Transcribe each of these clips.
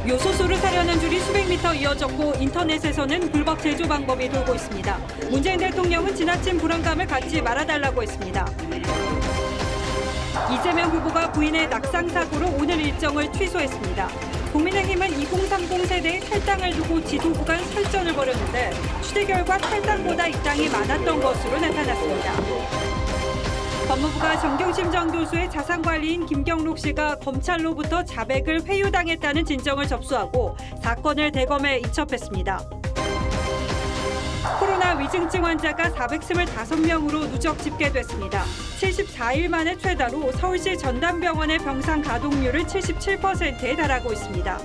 요소수를 사려는 줄이 수백 미터 이어졌고 인터넷에서는 불법 제조 방법이 돌고 있습니다. 문재인 대통령은 지나친 불안감을 갖지 말아달라고 했습니다. 이재명 후보가 부인의 낙상 사고로 오늘 일정을 취소했습니다. 국민의힘은 2030 세대의 탈당을 두고 지도 구간 설전을 벌였는데 추대 결과 탈당보다 입당이 많았던 것으로 나타났습니다. 법무부가 정경심 전 교수의 자산관리인 김경록 씨가 검찰로부터 자백을 회유당했다는 진정을 접수하고 사건을 대검에 이첩했습니다. 코로나 위중증 환자가 425명으로 누적 집계됐습니다. 74일 만에 최다로 서울시 전담병원의 병상 가동률은 77%에 달하고 있습니다.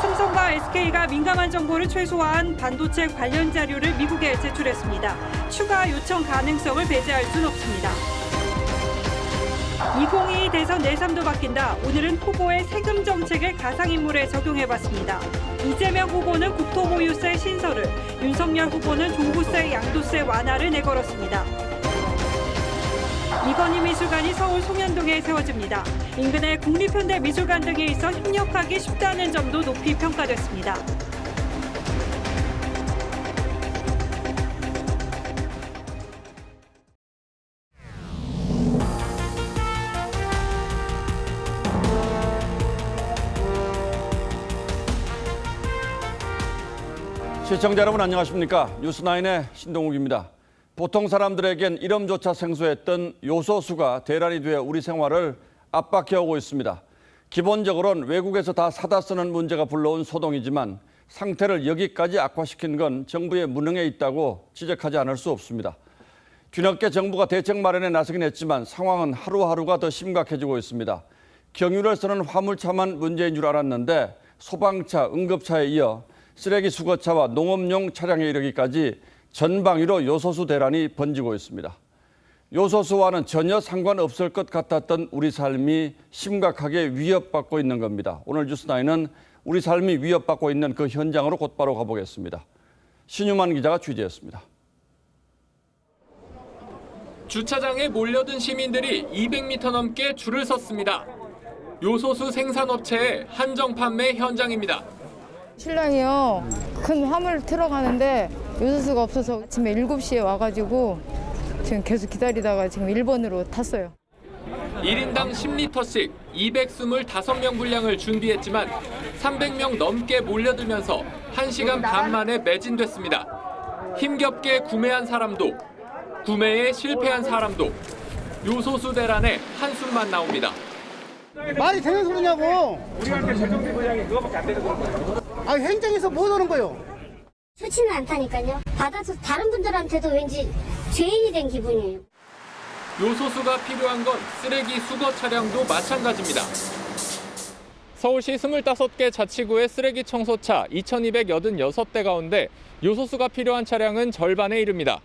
삼성과 SK가 민감한 정보를 최소화한 반도체 관련 자료를 미국에 제출했습니다. 추가 요청 가능성을 배제할 수는 없습니다. 2022 대선 내삼도 바뀐다. 오늘은 후보의 세금 정책을 가상인물에 적용해봤습니다. 이재명 후보는 국토보유세 신설을, 윤석열 후보는 종부세, 양도세 완화를 내걸었습니다. 이건희 미술관이 서울 송현동에 세워집니다. 인근의 국립현대미술관 등에 있어 협력하기 쉽다는 점도 높이 평가됐습니다. 시청자 여러분 안녕하십니까? 뉴스9의 신동욱입니다. 보통 사람들에겐 이름조차 생소했던 요소수가 대란이 되어 우리 생활을 압박해오고 있습니다. 기본적으로는 외국에서 다 사다 쓰는 문제가 불러온 소동이지만 상태를 여기까지 악화시킨 건 정부의 무능에 있다고 지적하지 않을 수 없습니다. 뒤늦게 정부가 대책 마련에 나서긴 했지만 상황은 하루하루가 더 심각해지고 있습니다. 경유를 쓰는 화물차만 문제인 줄 알았는데 소방차, 응급차에 이어 쓰레기 수거차와 농업용 차량에 이르기까지 전방위로 요소수 대란이 번지고 있습니다. 요소수와는 전혀 상관없을 것 같았던 우리 삶이 심각하게 위협받고 있는 겁니다. 오늘 뉴스9는 우리 삶이 위협받고 있는 그 현장으로 곧바로 가보겠습니다. 신유만 기자가 취재했습니다. 주차장에 몰려든 시민들이 200m 넘게 줄을 섰습니다. 요소수 생산업체의 한정 판매 현장입니다. 신랑이요. 큰 화물 들어가는데 요소수가 없어서 아침에 7시에 와가지고 지금 계속 기다리다가 지금 1번으로 탔어요. 1인당 10리터씩 225명 분량을 준비했지만 300명 넘게 몰려들면서 1시간 반 만에 매진됐습니다. 힘겹게 구매한 사람도, 구매에 실패한 사람도, 요소수 대란에 한숨만 나옵니다. 말이 되는 소리냐고. 우리한테 결정된 분량이 그거밖에 안 되는 거예요. 행정에서 못 오는 거요. 좋지는 않다니까요. 받아서 다른 분들한테도 왠지 죄인이 된 기분이에요. 요소수가 필요한 건 쓰레기 수거 차량도 마찬가지입니다. 서울시 25개 자치구의 쓰레기 청소차 2,286대 가운데 요소수가 필요한 차량은 절반에 이릅니다.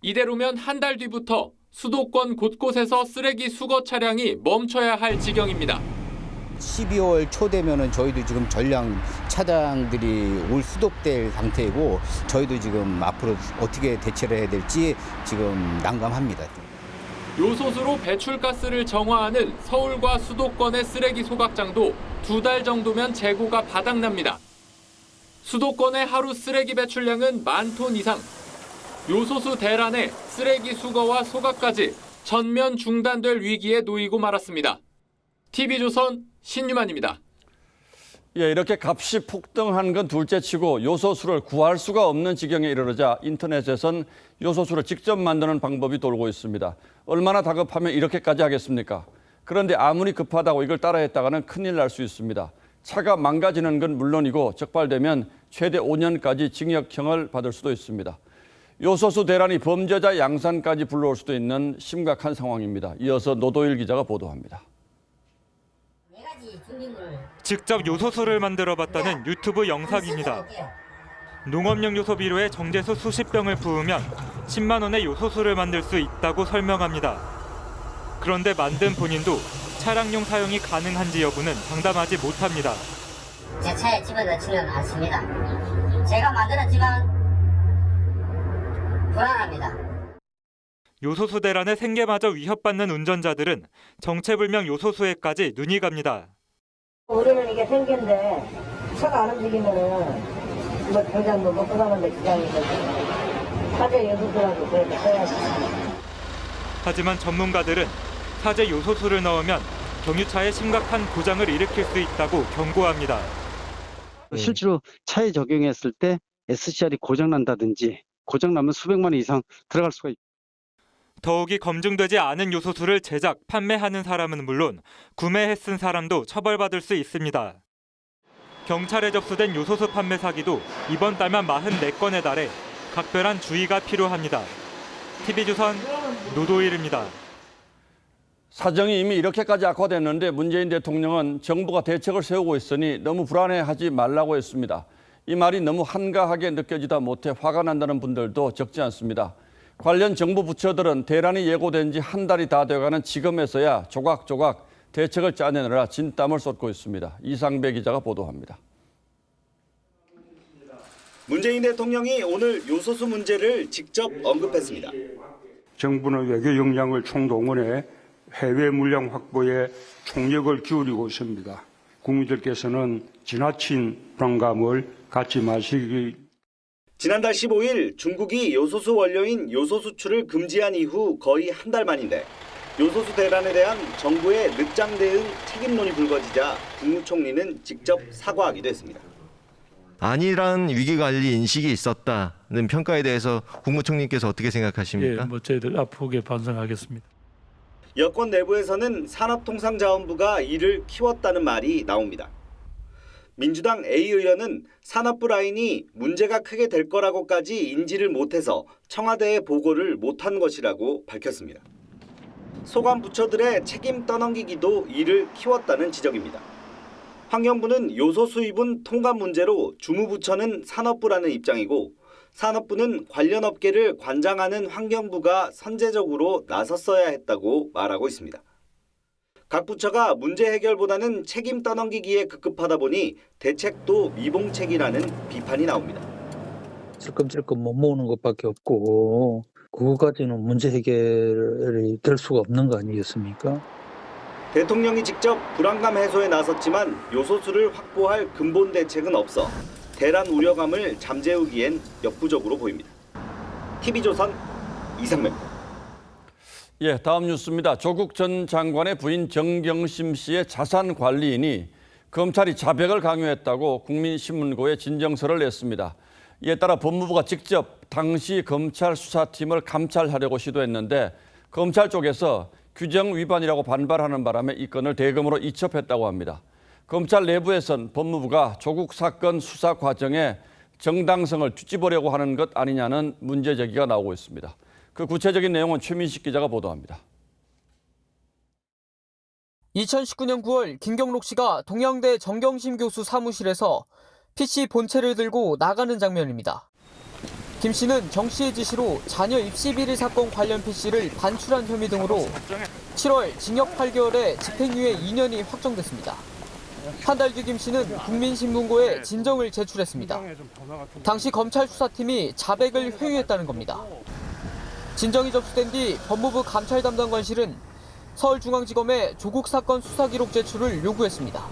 이대로면 한 달 뒤부터 수도권 곳곳에서 쓰레기 수거 차량이 멈춰야 할 지경입니다. 12월 초 되면은 저희도 지금 전량 차량들이 올 수독될 상태이고 저희도 지금 앞으로 어떻게 대처를 해야 될지 지금 난감합니다. 요소수로 배출가스를 정화하는 서울과 수도권의 쓰레기 소각장도 2달 정도면 재고가 바닥납니다. 수도권의 하루 쓰레기 배출량은 10,000톤 이상. 요소수 대란에 쓰레기 수거와 소각까지 전면 중단될 위기에 놓이고 말았습니다. TV조선 신유만입니다. 이렇게 값이 폭등한 건 둘째치고 요소수를 구할 수가 없는 지경에 이르르자 인터넷에선 요소수를 직접 만드는 방법이 돌고 있습니다. 얼마나 다급하면 이렇게까지 하겠습니까? 그런데 아무리 급하다고 이걸 따라했다가는 큰일 날 수 있습니다. 차가 망가지는 건 물론이고 적발되면 최대 5년까지 징역형을 받을 수도 있습니다. 요소수 대란이 범죄자 양산까지 불러올 수도 있는 심각한 상황입니다. 이어서 노도일 기자가 보도합니다. 직접 요소수를 만들어봤다는 유튜브 영상입니다. 농업용 요소 비료에 정제수 수십 병을 부으면 10만 원의 요소수를 만들 수 있다고 설명합니다. 그런데 만든 본인도 차량용 사용이 가능한지 여부는 장담하지 못합니다. 제 차에 집어넣지는 않습니다. 제가 만들었지만 불안합니다. 요소수 대란의 생계마저 위협받는 운전자들은 정체불명 요소수에까지 눈이 갑니다. 우리는 이게 생계인데 차가 안 움직이면은 뭐 당장 뭐 먹고 사는데 지장이 되고 사제 요소수라고 그렇게 써야지. 하지만 전문가들은 사제 요소수를 넣으면 경유차에 심각한 고장을 일으킬 수 있다고 경고합니다. 실제로 차에 적용했을 때 SCR이 고장난다든지 고장나면 수백만 원 이상 들어갈 수가 있습니다. 더욱이 검증되지 않은 요소수를 제작, 판매하는 사람은 물론 구매해 쓴 사람도 처벌받을 수 있습니다. 경찰에 접수된 요소수 판매 사기도 이번 달만 44건에 달해 각별한 주의가 필요합니다. TV조선 노도일입니다. 사정이 이미 이렇게까지 악화됐는데 문재인 대통령은 정부가 대책을 세우고 있으니 너무 불안해하지 말라고 했습니다. 이 말이 너무 한가하게 느껴지다 못해 화가 난다는 분들도 적지 않습니다. 관련 정부 부처들은 대란이 예고된 지 한 달이 다 되어가는 지금에서야 조각조각 대책을 짜내느라 진땀을 쏟고 있습니다. 이상배 기자가 보도합니다. 문재인 대통령이 오늘 요소수 문제를 직접 언급했습니다. 정부는 외교 역량을 총동원해 해외 물량 확보에 총력을 기울이고 있습니다. 국민들께서는 지나친 불안감을 갖지 마시기. 지난달 15일 중국이 요소수 원료인 요소 수출을 금지한 이후 거의 한 달 만인데 요소수 대란에 대한 정부의 늦장 대응 책임론이 불거지자 국무총리는 직접 사과하기도 했습니다. 안일한 위기관리 인식이 있었다는 평가에 대해서 국무총리께서 어떻게 생각하십니까? 저희들 아프게 반성하겠습니다. 여권 내부에서는 산업통상자원부가 이를 키웠다는 말이 나옵니다. 민주당 A 의원은 산업부 라인이 문제가 크게 될 거라고까지 인지를 못해서 청와대에 보고를 못한 것이라고 밝혔습니다. 소관 부처들의 책임 떠넘기기도 이를 키웠다는 지적입니다. 환경부는 요소 수입은 통관 문제로 주무부처는 산업부라는 입장이고 산업부는 관련 업계를 관장하는 환경부가 선제적으로 나섰어야 했다고 말하고 있습니다. 각 부처가 문제 해결보다는 책임 떠넘기기에 급급하다 보니 대책도 미봉책이라는 비판이 나옵니다. 찔끔찔끔 못 모으는 것밖에 없고 그거까지는 문제 해결이 될 수가 없는 거 아니겠습니까? 대통령이 직접 불안감 해소에 나섰지만 요소수를 확보할 근본 대책은 없어 대란 우려감을 잠재우기엔 역부족으로 보입니다. TV조선 이상매입니다. 예, 다음 뉴스입니다. 조국 전 장관의 부인 정경심 씨의 자산 관리인이 검찰이 자백을 강요했다고 국민신문고에 진정서를 냈습니다. 이에 따라 법무부가 직접 당시 검찰 수사팀을 감찰하려고 시도했는데 검찰 쪽에서 규정 위반이라고 반발하는 바람에 이 건을 대검으로 이첩했다고 합니다. 검찰 내부에선 법무부가 조국 사건 수사 과정에 정당성을 뒤집으려고 하는 것 아니냐는 문제 제기가 나오고 있습니다. 그 구체적인 내용은 최민식 기자가 보도합니다. 2019년 9월 김경록 씨가 동양대 정경심 교수 사무실에서 PC 본체를 들고 나가는 장면입니다. 김 씨는 정 씨의 지시로 자녀 입시 비리 사건 관련 PC를 반출한 혐의 등으로 7월 징역 8개월에 집행유예 2년이 확정됐습니다. 한 달 뒤 김 씨는 국민신문고에 진정을 제출했습니다. 당시 검찰 수사팀이 자백을 회유했다는 겁니다. 진정이 접수된 뒤 법무부 감찰 담당관실은 서울중앙지검에 조국 사건 수사 기록 제출을 요구했습니다.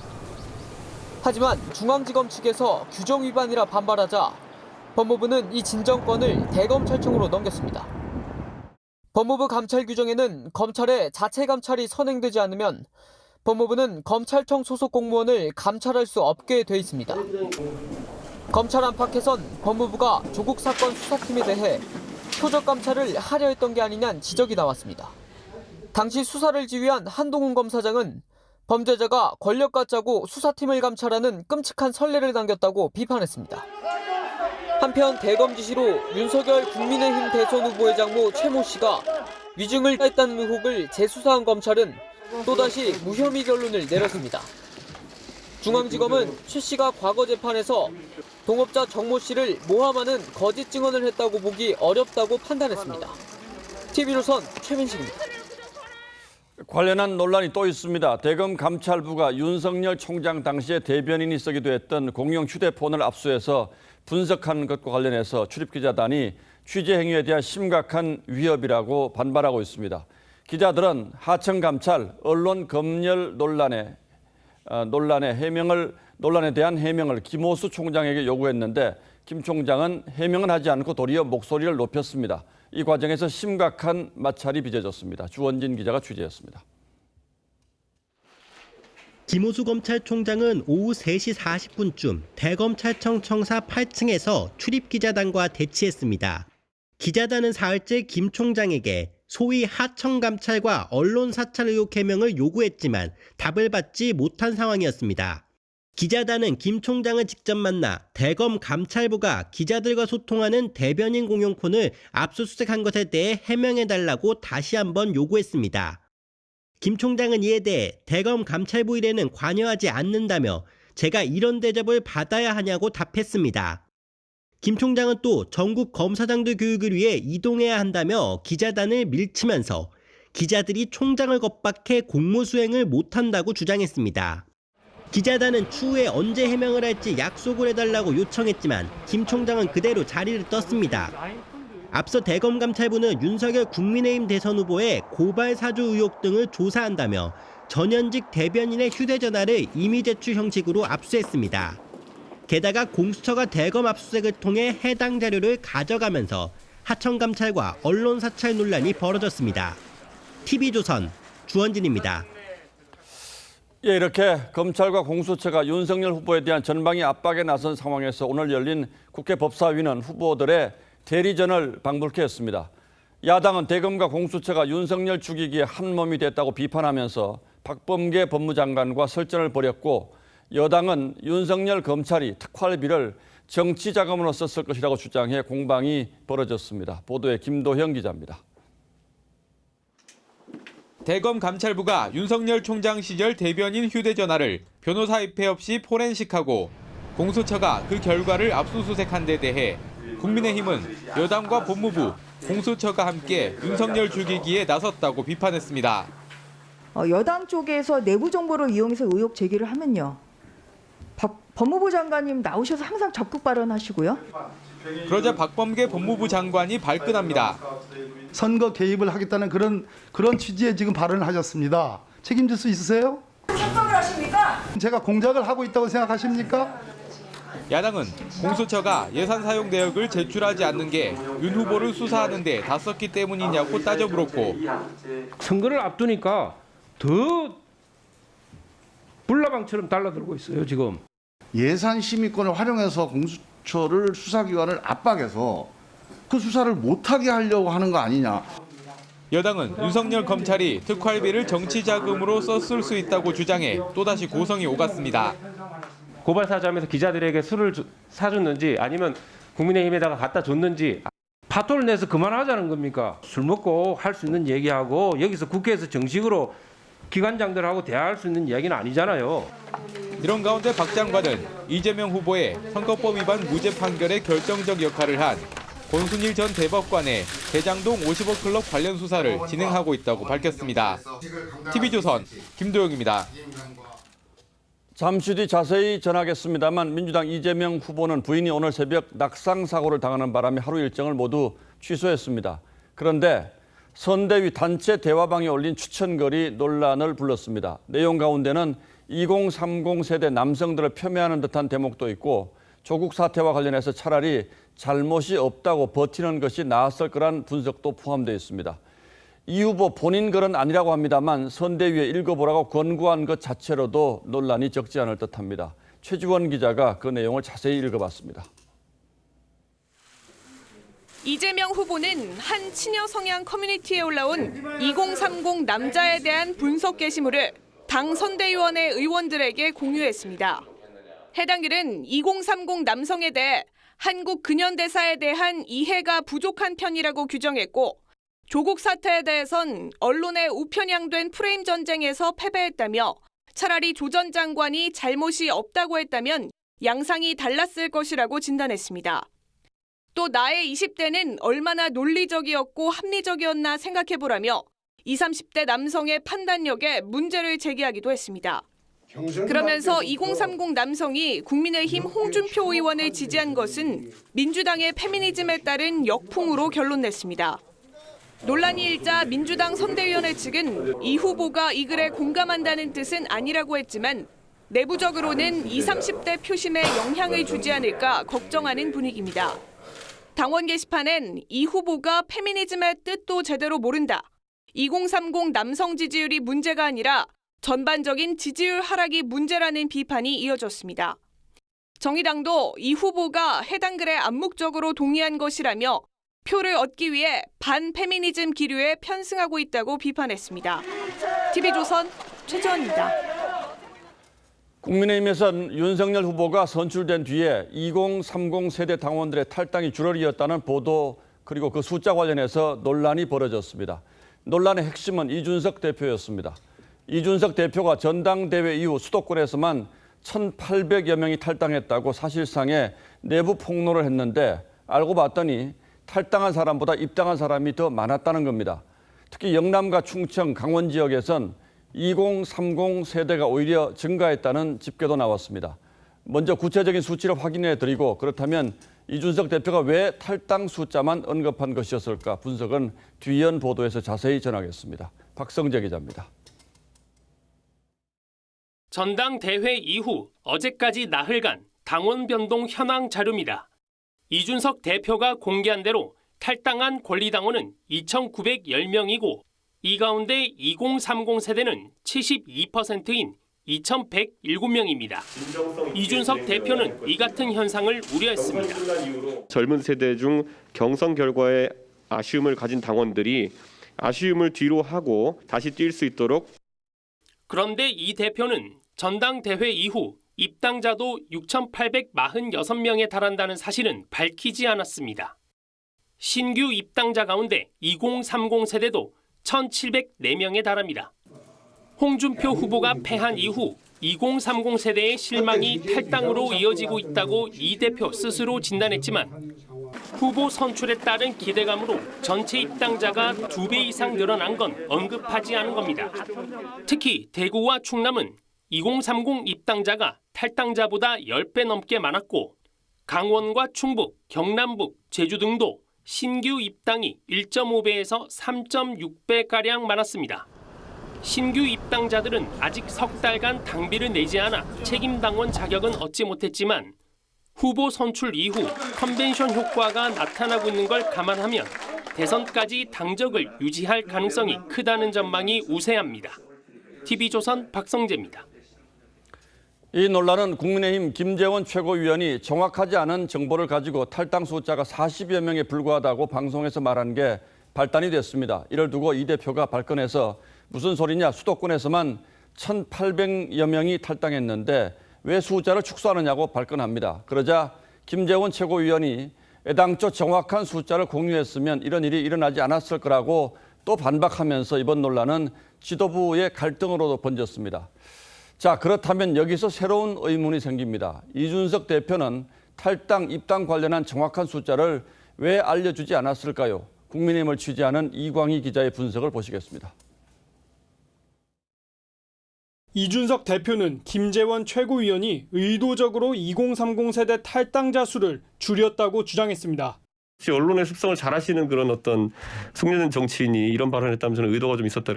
하지만 중앙지검 측에서 규정 위반이라 반발하자 법무부는 이 진정권을 대검찰청으로 넘겼습니다. 법무부 감찰 규정에는 검찰의 자체 감찰이 선행되지 않으면 법무부는 검찰청 소속 공무원을 감찰할 수 없게 돼 있습니다. 검찰 안팎에선 법무부가 조국 사건 수사팀에 대해 표적 감찰을 하려 했던 게 아니냐는 지적이 나왔습니다. 당시 수사를 지휘한 한동훈 검사장은 범죄자가 권력 갖자고 수사팀을 감찰하는 끔찍한 선례를 남겼다고 비판했습니다. 한편 대검 지시로 윤석열 국민의힘 대선 후보의 장모 최모 씨가 위증을 했다는 의혹을 재수사한 검찰은 또다시 무혐의 결론을 내렸습니다. 중앙지검은 최 씨가 과거 재판에서 동업자 정모 씨를 모함하는 거짓 증언을 했다고 보기 어렵다고 판단했습니다. TV조선 최민식입니다. 관련한 논란이 또 있습니다. 대검 감찰부가 윤석열 총장 당시에 대변인이 쓰기도 했던 공용 휴대폰을 압수해서 분석한 것과 관련해서 출입기자단이 취재 행위에 대한 심각한 위협이라고 반발하고 있습니다. 기자들은 하청 감찰, 언론 검열 논란에 논란에 대한 해명을 김호수 총장에게 요구했는데 김 총장은 해명은 하지 않고 도리어 목소리를 높였습니다. 이 과정에서 심각한 마찰이 빚어졌습니다. 주원진 기자가 취재했습니다. 김호수 검찰총장은 오후 3시 40분쯤 대검찰청 청사 8층에서 출입기자단과 대치했습니다. 기자단은 사흘째 김 총장에게 소위 하청감찰과 언론사찰 의혹 해명을 요구했지만 답을 받지 못한 상황이었습니다. 기자단은 김 총장을 직접 만나 대검 감찰부가 기자들과 소통하는 대변인 공용폰을 압수수색한 것에 대해 해명해달라고 다시 한번 요구했습니다. 김 총장은 이에 대해 대검 감찰부 일에는 관여하지 않는다며 제가 이런 대접을 받아야 하냐고 답했습니다. 김 총장은 또 전국 검사장들 교육을 위해 이동해야 한다며 기자단을 밀치면서 기자들이 총장을 겁박해 공무 수행을 못한다고 주장했습니다. 기자단은 추후에 언제 해명을 할지 약속을 해달라고 요청했지만 김 총장은 그대로 자리를 떴습니다. 앞서 대검감찰부는 윤석열 국민의힘 대선 후보의 고발 사주 의혹 등을 조사한다며 전현직 대변인의 휴대전화를 임의 제출 형식으로 압수했습니다. 게다가 공수처가 대검 압수수색을 통해 해당 자료를 가져가면서 하청감찰과 언론사찰 논란이 벌어졌습니다. TV조선 주원진입니다. 예, 이렇게 검찰과 공수처가 윤석열 후보에 대한 전방위 압박에 나선 상황에서 오늘 열린 국회 법사위는 후보들의 대리전을 방불케 했습니다. 야당은 대검과 공수처가 윤석열 죽이기에 한몸이 됐다고 비판하면서 박범계 법무장관과 설전을 벌였고, 여당은 윤석열 검찰이 특활비를 정치 자금으로 썼을 것이라고 주장해 공방이 벌어졌습니다. 보도에 김도형 기자입니다. 대검 감찰부가 윤석열 총장 시절 대변인 휴대전화를 변호사 입회 없이 포렌식하고 공수처가 그 결과를 압수수색한 데 대해 국민의힘은 여당과 법무부, 공수처가 함께 윤석열 죽이기에 나섰다고 비판했습니다. 여당 쪽에서 내부 정보를 이용해서 의혹 제기를 하면요, 법무부 장관님 나오셔서 항상 적극 발언하시고요. 그러자 박범계 법무부 장관이 발끈합니다. 선거 개입을 하겠다는 그런 취지의 지금 발언을 하셨습니다. 책임질 수 있으세요? 착각을 하십니까? 제가 공작을 하고 있다고 생각하십니까? 야당은 공수처가 예산 사용 내역을 제출하지 않는 게 윤 후보를 수사하는 데 다 썼기 때문이냐고 따져 물었고, 선거를 앞두니까 더 불나방처럼 달라들고 있어요, 지금. 예산 심의권을 활용해서 공수처를 수사기관을 압박해서 그 수사를 못하게 하려고 하는 거 아니냐. 여당은 윤석열 검찰이 특활비를 정치 자금으로 썼을 수 있다고 주장해 또다시 고성이 오갔습니다. 고발사주하면서 기자들에게 술을 사줬는지 아니면 국민의힘에다가 갖다 줬는지 파토를 내서 그만하자는 겁니까? 술 먹고 할 수 있는 얘기하고 여기서 국회에서 정식으로 기관장들하고 대화할 수 있는 이야기는 아니잖아요. 이런 가운데 박 장관은 이재명 후보의 선거법 위반 무죄 판결에 결정적 역할을 한 권순일 전 대법관의 대장동 50억 클럽 관련 수사를 진행하고 있다고 밝혔습니다. TV조선 김도영입니다. 잠시 뒤 자세히 전하겠습니다만 민주당 이재명 후보는 부인이 오늘 새벽 낙상 사고를 당하는 바람에 하루 일정을 모두 취소했습니다. 그런데 선대위 단체 대화방에 올린 추천글이 논란을 불렀습니다. 내용 가운데는 2030 세대 남성들을 폄훼하는 듯한 대목도 있고 조국 사태와 관련해서 차라리 잘못이 없다고 버티는 것이 나았을 거란 분석도 포함되어 있습니다. 이 후보 본인 글은 아니라고 합니다만 선대위에 읽어보라고 권고한 것 자체로도 논란이 적지 않을 듯합니다. 최지원 기자가 그 내용을 자세히 읽어봤습니다. 이재명 후보는 한 친여 성향 커뮤니티에 올라온 2030 남자에 대한 분석 게시물을 당 선대위원회 의원들에게 공유했습니다. 해당 글은 2030 남성에 대해 한국 근현대사에 대한 이해가 부족한 편이라고 규정했고, 조국 사태에 대해선 언론에 우편향된 프레임 전쟁에서 패배했다며 차라리 조 전 장관이 잘못이 없다고 했다면 양상이 달랐을 것이라고 진단했습니다. 또 나의 20대는 얼마나 논리적이었고 합리적이었나 생각해보라며 20, 30대 남성의 판단력에 문제를 제기하기도 했습니다. 그러면서 2030 남성이 국민의힘 홍준표 의원을 지지한 것은 민주당의 페미니즘에 따른 역풍으로 결론냈습니다. 논란이 일자 민주당 선대위원회 측은 이 후보가 이 글에 공감한다는 뜻은 아니라고 했지만 내부적으로는 20, 30대 표심에 영향을 주지 않을까 걱정하는 분위기입니다. 당원 게시판엔 이 후보가 페미니즘의 뜻도 제대로 모른다. 2030 남성 지지율이 문제가 아니라 전반적인 지지율 하락이 문제라는 비판이 이어졌습니다. 정의당도 이 후보가 해당 글에 암묵적으로 동의한 것이라며 표를 얻기 위해 반페미니즘 기류에 편승하고 있다고 비판했습니다. TV조선 최재원입니다. 국민의힘에선 윤석열 후보가 선출된 뒤에 2030 세대 당원들의 탈당이 줄어들었다는 보도 그리고 그 숫자 관련해서 논란이 벌어졌습니다. 논란의 핵심은 이준석 대표였습니다. 이준석 대표가 전당대회 이후 수도권에서만 1,800여 명이 탈당했다고 사실상의 내부 폭로를 했는데 알고 봤더니 탈당한 사람보다 입당한 사람이 더 많았다는 겁니다. 특히 영남과 충청, 강원 지역에선 2030 세대가 오히려 증가했다는 집계도 나왔습니다. 먼저 구체적인 수치를 확인해 드리고 그렇다면 이준석 대표가 왜 탈당 숫자만 언급한 것이었을까 분석은 뒤이은 보도에서 자세히 전하겠습니다. 박성재 기자입니다. 전당대회 이후 어제까지 나흘간 당원 변동 현황 자료입니다. 이준석 대표가 공개한 대로 탈당한 권리당원은 2,910명이고 이 가운데 2030 세대는 72%인 2,107명입니다. 이준석 대표는 이 같은 현상을 우려했습니다. 젊은 세대 중 경선 결과에 아쉬움을 가진 당원들이 아쉬움을 뒤로 하고 다시 뛸 수 있도록. 그런데 이 대표는 전당대회 이후 입당자도 6,846명에 달한다는 사실은 밝히지 않았습니다. 신규 입당자 가운데 2030 세대도 1,704명에 달합니다. 홍준표 후보가 패한 이후 2030 세대의 실망이 탈당으로 이어지고 있다고 이 대표 스스로 진단했지만 후보 선출에 따른 기대감으로 전체 입당자가 2배 이상 늘어난 건 언급하지 않은 겁니다. 특히 대구와 충남은 2030 입당자가 탈당자보다 10배 넘게 많았고 강원과 충북, 경남북, 제주 등도 신규 입당이 1.5배에서 3.6배가량 많았습니다. 신규 입당자들은 아직 석 달간 당비를 내지 않아 책임당원 자격은 얻지 못했지만 후보 선출 이후 컨벤션 효과가 나타나고 있는 걸 감안하면 대선까지 당적을 유지할 가능성이 크다는 전망이 우세합니다. TV조선 박성재입니다. 이 논란은 국민의힘 김재원 최고위원이 정확하지 않은 정보를 가지고 탈당 숫자가 40여 명에 불과하다고 방송에서 말한 게 발단이 됐습니다. 이를 두고 이 대표가 발끈해서 무슨 소리냐, 수도권에서만 1,800여 명이 탈당했는데 왜 숫자를 축소하느냐고 발끈합니다. 그러자 김재원 최고위원이 애당초 정확한 숫자를 공유했으면 이런 일이 일어나지 않았을 거라고 또 반박하면서 이번 논란은 지도부의 갈등으로도 번졌습니다. 자, 그렇다면 여기서 새로운 의문이 생깁니다. 이준석 대표는 탈당, 입당 관련한 정확한 숫자를 왜 알려주지 않았을까요? 국민의힘을 취재하는 이광희 기자의 분석을 보시겠습니다. 이준석 대표는 김재원 최고위원이 의도적으로 2030 세대 탈당자 수를 줄였다고 주장했습니다. 언론의 습성을 잘 아시는 그런 어떤 숙련된 정치인이 이런 발언을 했다면 저는 의도가 좀 있었다.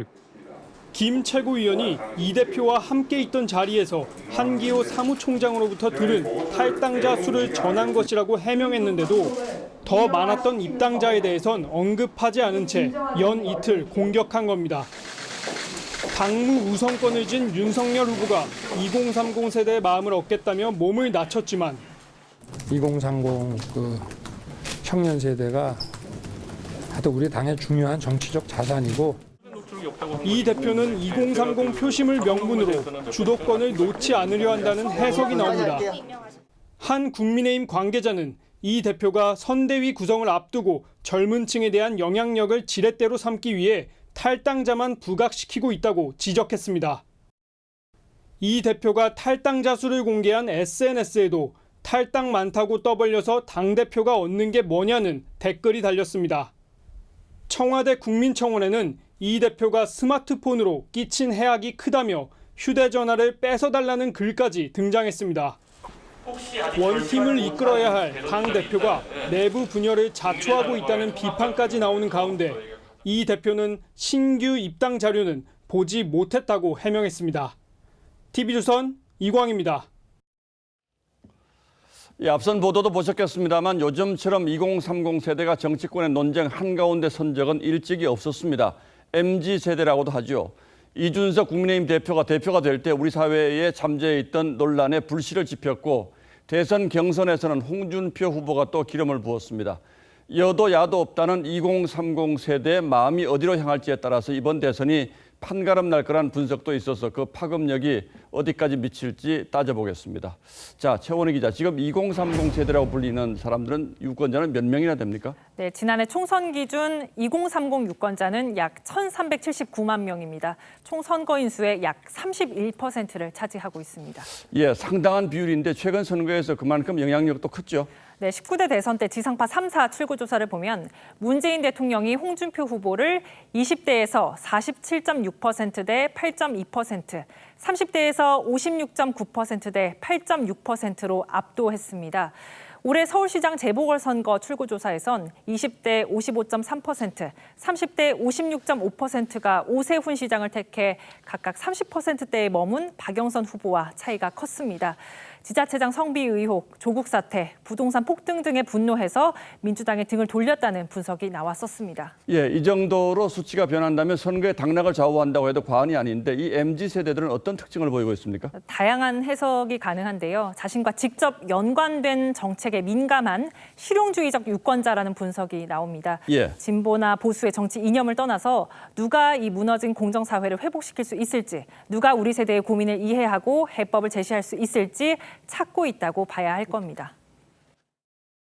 김 최고위원이 이 대표와 함께 있던 자리에서 한기호 사무총장으로부터 들은 탈당자 수를 전한 것이라고 해명했는데도 더 많았던 입당자에 대해선 언급하지 않은 채 연 이틀 공격한 겁니다. 당무 우선권을 진 윤석열 후보가 2030 세대의 마음을 얻겠다며 몸을 낮췄지만 2030 청년 세대가 하여튼 우리 당의 중요한 정치적 자산이고 이 대표는 2030 표심을 명분으로 주도권을 놓지 않으려 한다는 해석이 나옵니다. 한 국민의힘 관계자는 이 대표가 선대위 구성을 앞두고 젊은 층에 대한 영향력을 지렛대로 삼기 위해 탈당자만 부각시키고 있다고 지적했습니다. 이 대표가 탈당자 수를 공개한 SNS에도 탈당 많다고 떠벌려서 당대표가 얻는 게 뭐냐는 댓글이 달렸습니다. 청와대 국민청원에는 이 대표가 스마트폰으로 끼친 해악이 크다며 휴대전화를 뺏어달라는 글까지 등장했습니다. 원팀을 이끌어야 할 당대표가 내부 분열을 자초하고 있다는 비판까지 나오는 가운데 이 대표는 신규 입당 자료는 보지 못했다고 해명했습니다. TV조선 이광입니다. 예, 앞선 보도도 보셨겠습니다만 요즘처럼 2030 세대가 정치권의 논쟁 한가운데 선 적은 일찍이 없었습니다. MZ세대라고도 하죠. 이준석 국민의힘 대표가 될 때 우리 사회에 잠재해 있던 논란에 불씨를 지폈고 대선 경선에서는 홍준표 후보가 또 기름을 부었습니다. 여도 야도 없다는 2030 세대의 마음이 어디로 향할지에 따라서 이번 대선이 판가름 날 거란 분석도 있어서 그 파급력이 어디까지 미칠지 따져보겠습니다. 자, 최원희 기자, 지금 2030 세대라고 불리는 사람들은 유권자는 몇 명이나 됩니까? 네, 지난해 총선 기준 2030 유권자는 약 1,379만 명입니다. 총 선거인 수의 약 31%를 차지하고 있습니다. 예, 상당한 비율인데 최근 선거에서 그만큼 영향력도 컸죠. 네, 19대 대선 때 지상파 3사 출구조사를 보면 문재인 대통령이 홍준표 후보를 20대에서 47.6%대 8.2%, 30대에서 56.9%대 8.6%로 압도했습니다. 올해 서울시장 재보궐선거 출구조사에선 20대 55.3%, 30대 56.5%가 오세훈 시장을 택해 각각 30%대에 머문 박영선 후보와 차이가 컸습니다. 지자체장 성비 의혹, 조국 사태, 부동산 폭등 등에 분노해서 민주당에 등을 돌렸다는 분석이 나왔었습니다. 예, 이 정도로 수치가 변한다면 선거의 당락을 좌우한다고 해도 과언이 아닌데 이 MZ세대들은 어떤 특징을 보이고 있습니까? 다양한 해석이 가능한데요. 자신과 직접 연관된 정책에 민감한 실용주의적 유권자라는 분석이 나옵니다. 예. 진보나 보수의 정치 이념을 떠나서 누가 이 무너진 공정사회를 회복시킬 수 있을지, 누가 우리 세대의 고민을 이해하고 해법을 제시할 수 있을지 찾고 있다고 봐야 할 겁니다.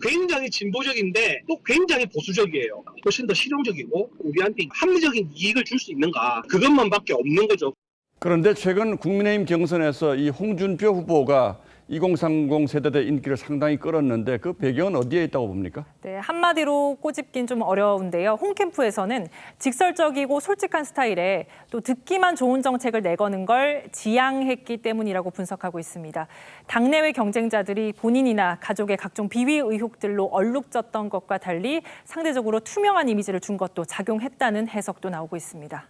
굉장히 진보적인데 또 굉장히 보수적이에요. 훨씬 더 실용적이고 우리한테 합리적인 이익을 줄 수 있는가, 그것만밖에 없는 거죠. 그런데 최근 국민의힘 경선에서 이 홍준표 후보가 2030 세대의 인기를 상당히 끌었는데 그 배경은 어디에 있다고 봅니까? 네, 한마디로 꼬집긴 좀 어려운데요. 홍캠프에서는 직설적이고 솔직한 스타일에 또 듣기만 좋은 정책을 내거는 걸 지향했기 때문이라고 분석하고 있습니다. 당내외 경쟁자들이 본인이나 가족의 각종 비위 의혹들로 얼룩졌던 것과 달리 상대적으로 투명한 이미지를 준 것도 작용했다는 해석도 나오고 있습니다.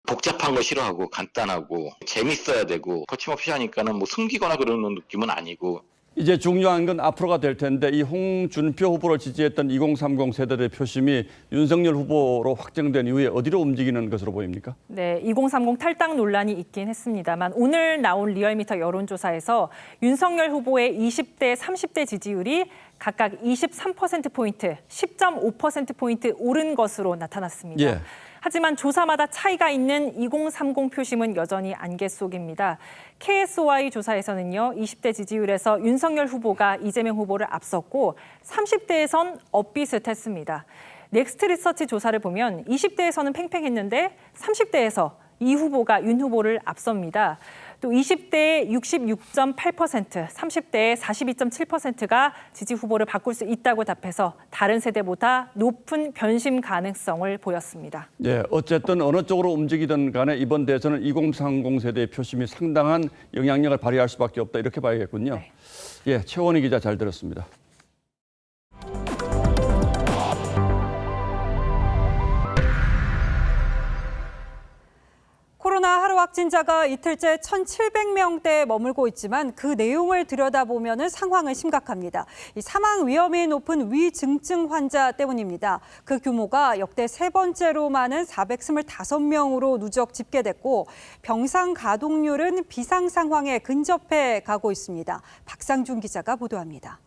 복잡한 거 싫어하고 간단하고 재밌어야 되고 거침없이 하니까는 뭐 숨기거나 그러는 느낌은 아니고. 이제 중요한 건 앞으로가 될 텐데 이 홍준표 후보를 지지했던 2030 세대의 표심이 윤석열 후보로 확정된 이후에 어디로 움직이는 것으로 보입니까? 네, 2030 탈당 논란이 있긴 했습니다만 오늘 나온 리얼미터 여론조사에서 윤석열 후보의 20대, 30대 지지율이 각각 23%포인트, 10.5%포인트 오른 것으로 나타났습니다. 예. 하지만 조사마다 차이가 있는 2030 표심은 여전히 안개 속입니다. KSOI 조사에서는요, 20대 지지율에서 윤석열 후보가 이재명 후보를 앞섰고 30대에선 엇비슷했습니다. 넥스트 리서치 조사를 보면 20대에서는 팽팽했는데 30대에서 이 후보가 윤 후보를 앞섭니다. 또 20대의 66.8%, 30대의 42.7%가 지지 후보를 바꿀 수 있다고 답해서 다른 세대보다 높은 변심 가능성을 보였습니다. 네, 어쨌든 어느 쪽으로 움직이든 간에 이번 대선은 2030 세대의 표심이 상당한 영향력을 발휘할 수밖에 없다 이렇게 봐야겠군요. 네. 예, 최원희 기자 잘 들었습니다. 코로나 하루 확진자가 이틀째 1,700명대에 머물고 있지만 그 내용을 들여다보면 상황은 심각합니다. 이 사망 위험이 높은 위중증 환자 때문입니다. 그 규모가 역대 세 번째로 많은 425명으로 누적 집계됐고 병상 가동률은 비상 상황에 근접해 가고 있습니다. 박상준 기자가 보도합니다.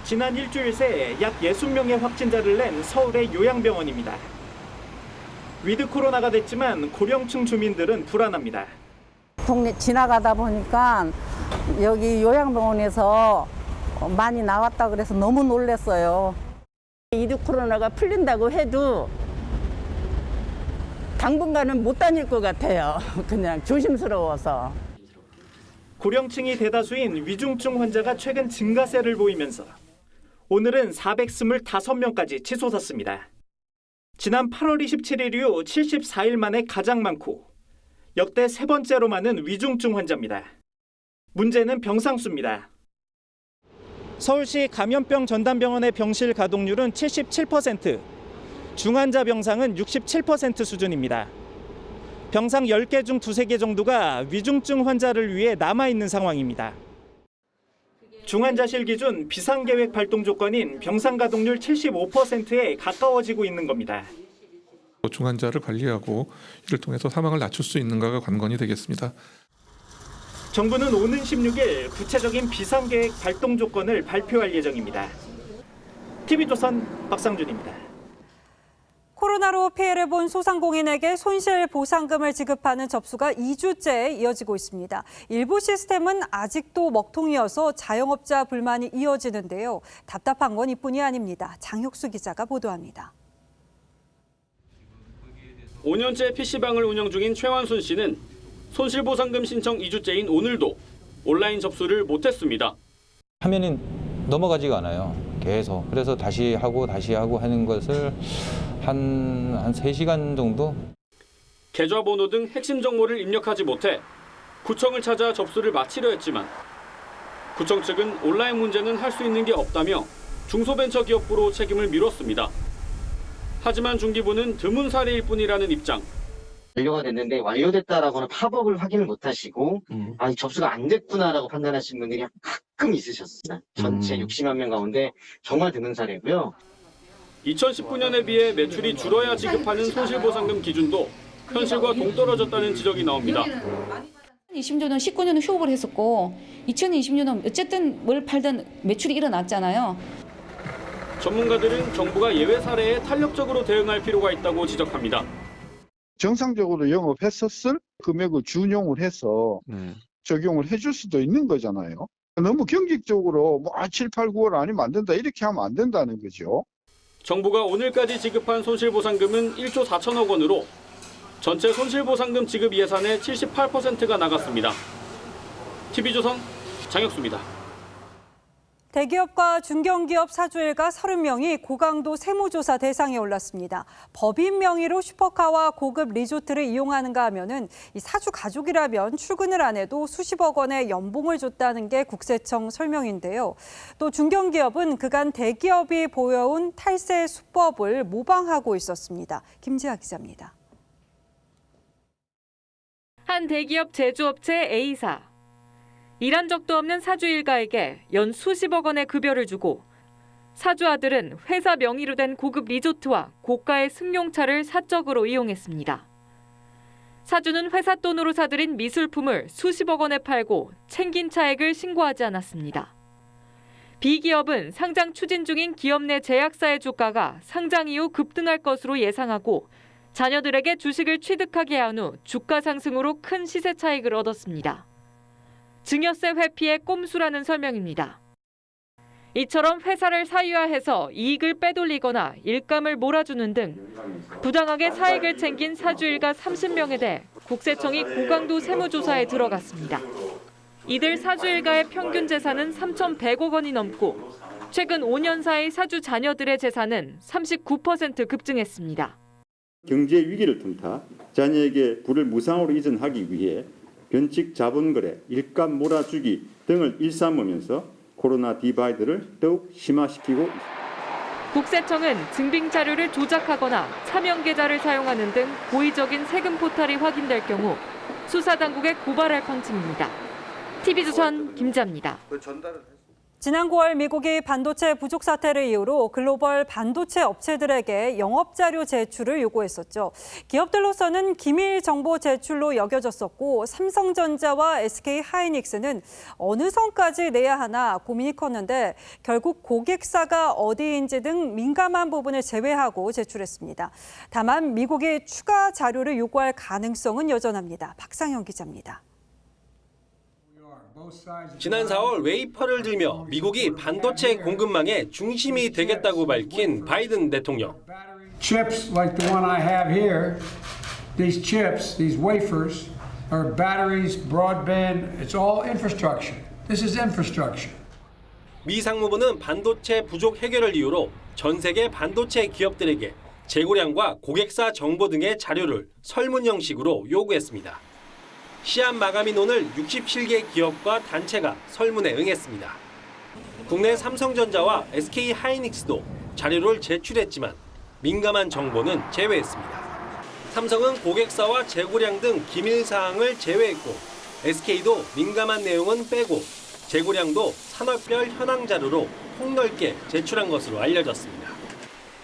지난 일주일 새 약 60명의 확진자를 낸 서울의 요양병원입니다. 위드 코로나가 됐지만 고령층 주민들은 불안합니다. 동네 지나가다 보니까 여기 요양병원에서 많이 나왔다 그래서 너무 놀랐어요. 위드 코로나가 풀린다고 해도 당분간은 못 다닐 것 같아요. 그냥 조심스러워서. 고령층이 대다수인 위중증 환자가 최근 증가세를 보이면서 오늘은 425명까지 치솟았습니다. 지난 8월 27일 이후 74일 만에 가장 많고 역대 세 번째로 많은 위중증 환자입니다. 문제는 병상 수입니다. 서울시 감염병 전담병원의 병실 가동률은 77%, 중환자 병상은 67% 수준입니다. 병상 10개 중 2-3개 정도가 위중증 환자를 위해 남아있는 상황입니다. 중환자실 기준 비상계획 발동 조건인 병상 가동률 75%에 가까워지고 있는 겁니다. 중환자를 관리하고 이를 통해서 사망을 낮출 수 있는가가 관건이 되겠습니다. 정부는 오는 16일 구체적인 비상계획 발동 조건을 발표할 예정입니다. TV조선 박상준입니다. 코로나로 피해를 본 소상공인에게 손실보상금을 지급하는 접수가 2주째 이어지고 있습니다. 일부 시스템은 아직도 먹통이어서 자영업자 불만이 이어지는데요. 답답한 건 이뿐이 아닙니다. 장혁수 기자가 보도합니다. 5년째 PC방을 운영 중인 최완순 씨는 손실보상금 신청 2주째인 오늘도 온라인 접수를 못했습니다. 화면이 넘어가지가 않아요. 계속. 그래서 다시 하고 하는 것을 한 3시간 정도? 계좌번호 등 핵심 정보를 입력하지 못해 구청을 찾아 접수를 마치려 했지만 구청 측은 온라인 문제는 할 수 있는 게 없다며 중소벤처기업부로 책임을 미뤘습니다. 하지만 중기부는 드문 사례일 뿐이라는 입장. 완료가 됐는데 완료됐다라고는 팝업을 확인을 못하시고 접수가 안 됐구나라고 판단하시는 분들이 가끔 있으셨습니다. 전체 60만 명 가운데 정말 드문 사례고요. 2019년에 비해 매출이 줄어야 지급하는 손실보상금 기준도 현실과 동떨어졌다는 지적이 나옵니다. 2020년은 19년은 휴업을 했었고 2020년은 어쨌든 뭘 팔든 매출이 일어났잖아요. 전문가들은 정부가 예외 사례에 탄력적으로 대응할 필요가 있다고 지적합니다. 정상적으로 영업했었을 금액을 준용을 해서 적용을 해줄 수도 있는 거잖아요. 너무 경직적으로 7, 8, 9월 아니면 안 된다 이렇게 하면 안 된다는 거죠. 정부가 오늘까지 지급한 손실보상금은 1조 4천억 원으로 전체 손실보상금 지급 예산의 78%가 나갔습니다. TV조선 장혁수입니다. 대기업과 중견기업 사주일가 30명이 고강도 세무조사 대상에 올랐습니다. 법인 명의로 슈퍼카와 고급 리조트를 이용하는가 하면은 이 사주 가족이라면 출근을 안 해도 수십억 원의 연봉을 줬다는 게 국세청 설명인데요. 또 중견기업은 그간 대기업이 보여온 탈세 수법을 모방하고 있었습니다. 김지아 기자입니다. 한 대기업 제조업체 A사. 일한 적도 없는 사주 일가에게 연 수십억 원의 급여를 주고 사주 아들은 회사 명의로 된 고급 리조트와 고가의 승용차를 사적으로 이용했습니다. 사주는 회사 돈으로 사들인 미술품을 수십억 원에 팔고 챙긴 차액을 신고하지 않았습니다. B기업은 상장 추진 중인 기업 내 제약사의 주가가 상장 이후 급등할 것으로 예상하고 자녀들에게 주식을 취득하게 한 후 주가 상승으로 큰 시세 차익을 얻었습니다. 증여세 회피의 꼼수라는 설명입니다. 이처럼 회사를 사유화해서 이익을 빼돌리거나 일감을 몰아주는 등 부당하게 사익을 챙긴 사주 일가 30명에 대해 국세청이 고강도 세무조사에 들어갔습니다. 이들 사주 일가의 평균 재산은 3,100억 원이 넘고 최근 5년 사이 사주 자녀들의 재산은 39% 급증했습니다. 경제 위기를 틈타 자녀에게 부를 무상으로 이전하기 위해 변칙 자본거래, 일감 몰아주기 등을 일삼으면서 코로나 디바이드를 더욱 심화시키고 있습니다. 국세청은 증빙 자료를 조작하거나 차명 계좌를 사용하는 등 고의적인 세금 포탈이 확인될 경우 수사 당국에 고발할 방침입니다. TV조선 김지아입니다. 지난 9월 미국이 반도체 부족 사태를 이유로 글로벌 반도체 업체들에게 영업자료 제출을 요구했었죠. 기업들로서는 기밀 정보 제출로 여겨졌었고 삼성전자와 SK하이닉스는 어느 선까지 내야 하나 고민이 컸는데 결국 고객사가 어디인지 등 민감한 부분을 제외하고 제출했습니다. 다만 미국이 추가 자료를 요구할 가능성은 여전합니다. 박상영 기자입니다. 지난 4월 웨이퍼를 들며 미국이 반도체 공급망의 중심이 되겠다고 밝힌 바이든 대통령. Chips like the one I have here, these chips, these wafers, are batteries, broadband, it's all infrastructure. This is infrastructure. 미 상무부는 반도체 부족 해결을 이유로 전 세계 반도체 기업들에게 재고량과 고객사 정보 등의 자료를 설문 형식으로 요구했습니다. 시한 마감인 오늘 67개 기업과 단체가 설문에 응했습니다. 국내 삼성전자와 SK하이닉스도 자료를 제출했지만 민감한 정보는 제외했습니다. 삼성은 고객사와 재고량 등 기밀 사항을 제외했고 SK도 민감한 내용은 빼고 재고량도 산업별 현황 자료로 폭넓게 제출한 것으로 알려졌습니다.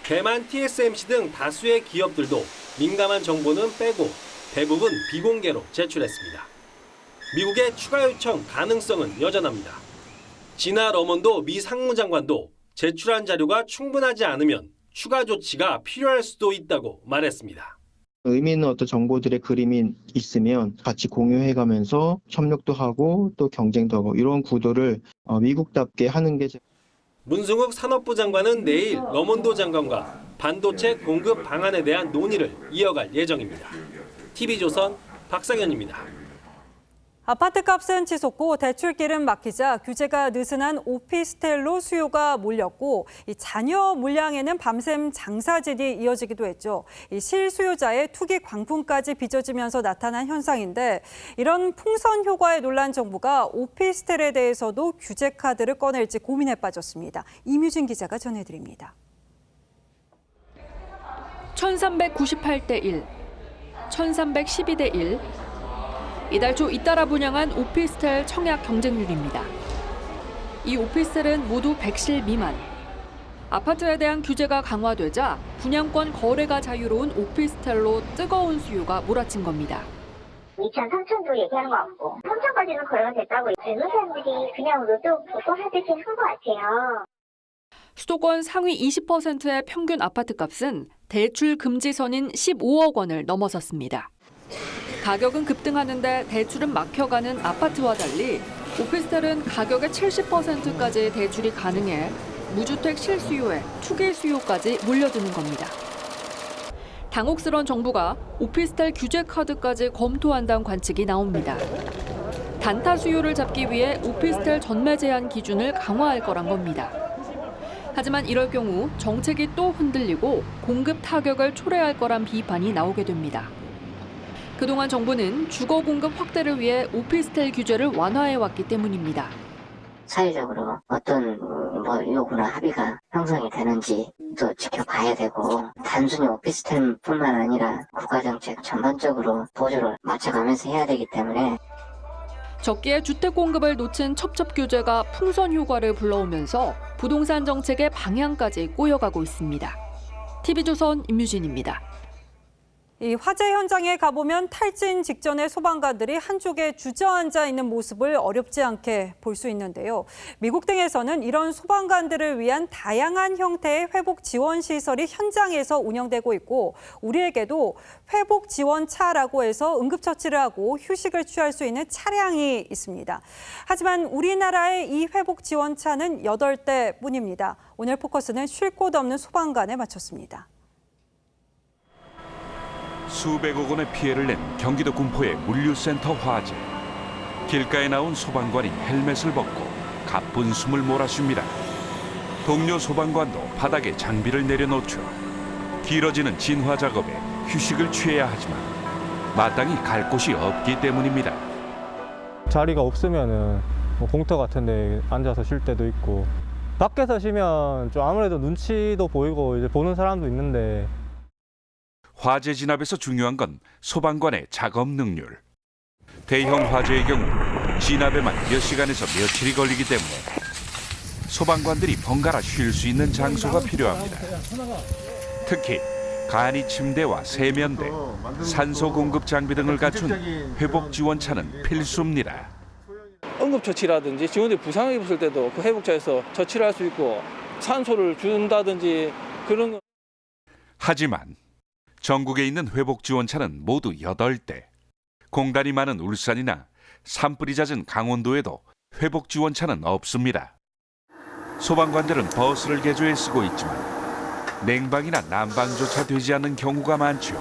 대만 TSMC 등 다수의 기업들도 민감한 정보는 빼고 대부분 비공개로 제출했습니다. 미국의 추가 요청 가능성은 여전합니다. 지나 러먼도 미 상무장관도 제출한 자료가 충분하지 않으면 추가 조치가 필요할 수도 있다고 말했습니다. 의미 있는 어떤 정보들의 그림이 있으면 같이 공유해가면서 협력도 하고 또 경쟁도 하고 이런 구도를 미국답게 하는 게 문승욱 산업부 장관은 내일 러먼도 장관과 반도체 공급 방안에 대한 논의를 이어갈 예정입니다. TV조선 박상현입니다. 아파트값은 치솟고 대출길은 막히자 규제가 느슨한 오피스텔로 수요가 몰렸고 이 잔여 물량에는 밤샘 장사질이 이어지기도 했죠. 이 실수요자의 투기 광풍까지 빚어지면서 나타난 현상인데 이런 풍선 효과에 놀란 정부가 오피스텔에 대해서도 규제 카드를 꺼낼지 고민에 빠졌습니다. 이뮤진 기자가 전해드립니다. 1398대 1, 1312대 1. 이달 초 잇따라 분양한 오피스텔 청약 경쟁률입니다. 이 오피스텔은 모두 100실 미만. 아파트에 대한 규제가 강화되자 분양권 거래가 자유로운 오피스텔로 뜨거운 수요가 몰아친 겁니다. 2천, 3천도 얘기하는 거 없고 3천까지는 거래가 됐다고 젊은 사람들이 그냥 로또 보고 하듯이 한 것 같아요. 수도권 상위 20%의 평균 아파트 값은 대출 금지선인 15억 원을 넘어섰습니다. 가격은 급등하는데 대출은 막혀가는 아파트와 달리 오피스텔은 가격의 70%까지 대출이 가능해 무주택 실수요에 투기 수요까지 몰려드는 겁니다. 당혹스러운 정부가 오피스텔 규제 카드까지 검토한다는 관측이 나옵니다. 단타 수요를 잡기 위해 오피스텔 전매 제한 기준을 강화할 거란 겁니다. 하지만 이럴 경우 정책이 또 흔들리고 공급 타격을 초래할 거란 비판이 나오게 됩니다. 그동안 정부는 주거 공급 확대를 위해 오피스텔 규제를 완화해왔기 때문입니다. 사회적으로 어떤 요구나 합의가 형성이 되는지 또 지켜봐야 되고 단순히 오피스텔뿐만 아니라 국가정책 전반적으로 보조를 맞춰가면서 해야 되기 때문에 적기에 주택 공급을 놓친 첩첩 규제가 풍선 효과를 불러오면서 부동산 정책의 방향까지 꼬여가고 있습니다. TV조선 임유진입니다. 이 화재 현장에 가보면 탈진 직전의 소방관들이 한쪽에 주저앉아 있는 모습을 어렵지 않게 볼 수 있는데요. 미국 등에서는 이런 소방관들을 위한 다양한 형태의 회복 지원 시설이 현장에서 운영되고 있고 우리에게도 회복 지원차라고 해서 응급처치를 하고 휴식을 취할 수 있는 차량이 있습니다. 하지만 우리나라의 이 회복 지원차는 8대뿐입니다. 오늘 포커스는 쉴 곳 없는 소방관에 맞췄습니다. 수백억 원의 피해를 낸 경기도 군포의 물류센터 화재. 길가에 나온 소방관이 헬멧을 벗고 가쁜 숨을 몰아쉽니다. 동료 소방관도 바닥에 장비를 내려놓죠. 길어지는 진화 작업에 휴식을 취해야 하지만 마땅히 갈 곳이 없기 때문입니다. 자리가 없으면은 공터 같은 데 앉아서 쉴 때도 있고 밖에서 쉬면 좀 아무래도 눈치도 보이고 이제 보는 사람도 있는데 화재 진압에서 중요한 건 소방관의 작업 능률. 대형 화재의 경우 진압에만 몇 시간에서 며칠이 걸리기 때문에 소방관들이 번갈아 쉴 수 있는 장소가 필요합니다. 특히 간이 침대와 세면대, 산소 공급 장비 등을 갖춘 회복 지원차는 필수입니다. 응급처치라든지 직원들이 부상을 입었을 때도 그 회복차에서 처치를 할 수 있고 산소를 준다든지 그런 거. 하지만 전국에 있는 회복 지원차는 모두 8대. 공단이 많은 울산이나 산불이 잦은 강원도에도 회복 지원차는 없습니다. 소방관들은 버스를 개조해 쓰고 있지만 냉방이나 난방조차 되지 않는 경우가 많죠.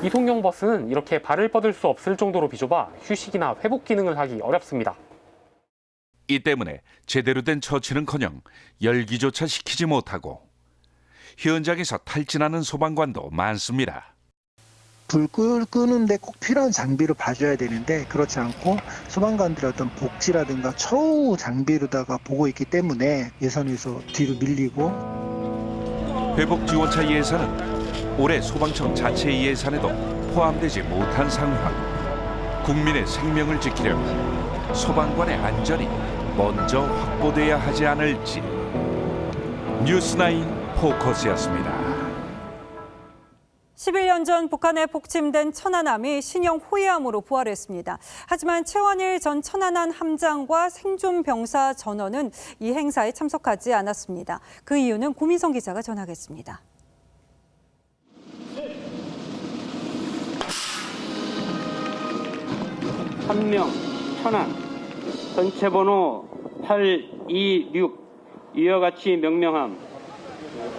이동용 버스는 이렇게 발을 뻗을 수 없을 정도로 비좁아 휴식이나 회복 기능을 하기 어렵습니다. 이 때문에 제대로 된 처치는커녕 열기조차 시키지 못하고 현장에서 탈진하는 소방관도 많습니다. 불 끄는데 꼭 필요한 장비를 봐줘야 되는데 그렇지 않고 소방관들의 어떤 복지라든가 처우 장비로다가 보고 있기 때문에 예산에서 뒤로 밀리고. 회복 지원차 예산은 올해 소방청 자체 예산에도 포함되지 못한 상황. 국민의 생명을 지키려면 소방관의 안전이 먼저 확보돼야 하지 않을지. 뉴스나인 포커스였습니다. 11년 전 북한에 복침된 천안함이 신형 호위함으로 부활했습니다. 하지만 최원일 전 천안함 함장과 생존 병사 전원은 이 행사에 참석하지 않았습니다. 그 이유는 고민성 기자가 전하겠습니다. 한명 천안 전체 번호 826 이와 같이 명명함.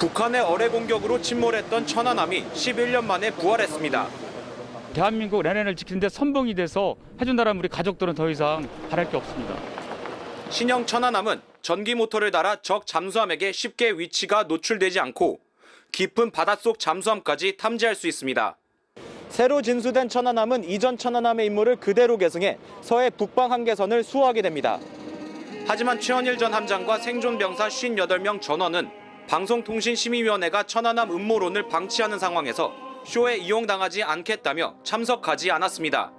북한의 어뢰 공격으로 침몰했던 천안함이 11년 만에 부활했습니다. 대한민국 내년을 지키는데 선봉이 돼서 해준다라면 우리 가족들은 더 이상 바랄 게 없습니다. 신형 천안함은 전기 모터를 달아 적 잠수함에게 쉽게 위치가 노출되지 않고 깊은 바닷속 잠수함까지 탐지할 수 있습니다. 새로 진수된 천안함은 이전 천안함의 임무를 그대로 계승해 서해 북방 한계선을 수호하게 됩니다. 하지만 최원일 전 함장과 생존 병사 58명 전원은 방송통신심의위원회가 천안함 음모론을 방치하는 상황에서 쇼에 이용당하지 않겠다며 참석하지 않았습니다.